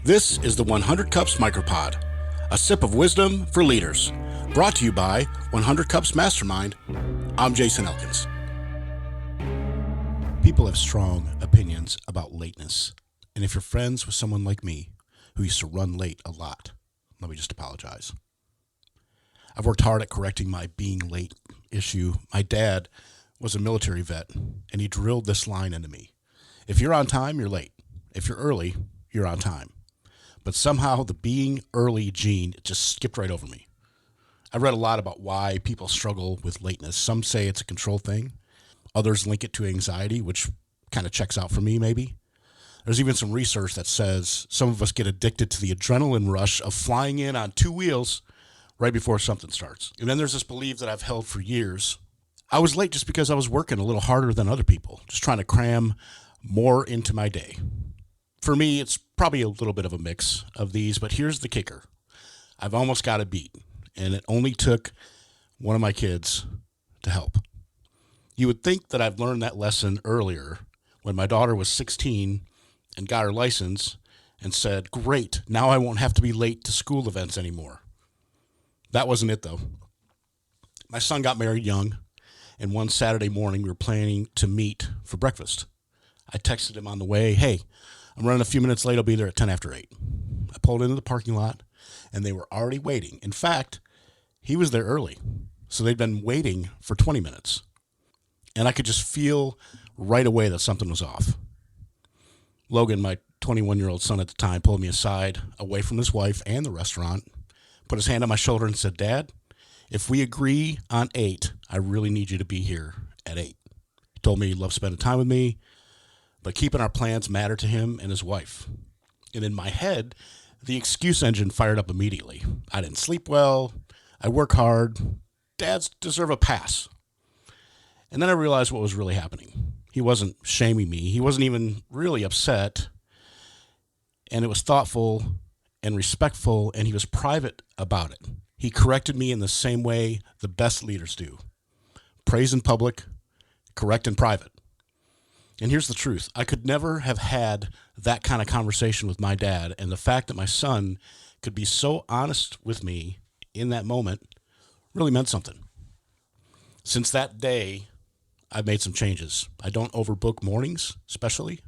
This is the 100 Cups Micropod, a sip of wisdom for leaders. Brought to you by 100 Cups Mastermind. I'm Jason Elkins. People have strong opinions about lateness. And if you're friends with someone like me who used to run late a lot, let me just apologize. I've worked hard at correcting my being late issue. My dad was a military vet, and he drilled this line into me. If you're on time, you're late. If you're early, you're on time. But somehow the being early gene just skipped right over me. I've read a lot about why people struggle with lateness. Some say it's a control thing. Others link it to anxiety, which kind of checks out for me, maybe. There's even some research that says some of us get addicted to the adrenaline rush of flying in on two wheels right before something starts. And then there's this belief that I've held for years. I was late just because I was working a little harder than other people, just trying to cram more into my day. For me, it's probably a little bit of a mix of these, but here's the kicker. I've almost got it beat, and it only took one of my kids to help. You would think that I've learned that lesson earlier when my daughter was 16 and got her license and said, great, now I won't have to be late to school events anymore. That wasn't it, though. My son got married young, and one Saturday morning we were planning to meet for breakfast. I texted him on the way, hey, I'm running a few minutes late. I'll be there at 10 after 8. I pulled into the parking lot, and they were already waiting. In fact, he was there early, so they'd been waiting for 20 minutes. And I could just feel right away that something was off. Logan, my 21-year-old son at the time, pulled me aside away from his wife and the restaurant, put his hand on my shoulder and said, Dad, if we agree on 8, I really need you to be here at 8. He told me he loved spending time with me, but keeping our plans mattered to him and his wife. And in my head, the excuse engine fired up immediately. I didn't sleep well. I work hard. Dads deserve a pass. And then I realized what was really happening. He wasn't shaming me. He wasn't even really upset. And it was thoughtful and respectful, and he was private about it. He corrected me in the same way the best leaders do. Praise in public, correct in private. And here's the truth. I could never have had that kind of conversation with my dad, and the fact that my son could be so honest with me in that moment really meant something. Since that day, I've made some changes. I don't overbook mornings, especially.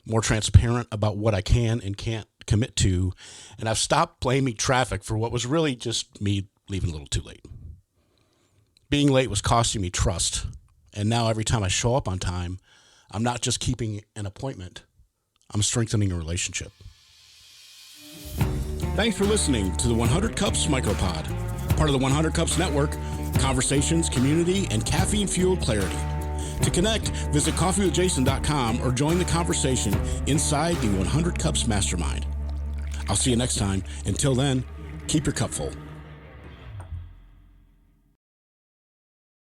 More transparent about what I can and can't commit to, and I've stopped blaming traffic for what was really just me leaving a little too late. Being late was costing me trust, and now every time I show up on time, I'm not just keeping an appointment, I'm strengthening a relationship. Thanks for listening to the 100 Cups Micropod, part of the 100 Cups Network, conversations, community, and caffeine-fueled clarity. To connect, visit coffeewithjason.com or join the conversation inside the 100 Cups Mastermind. I'll see you next time. Until then, keep your cup full.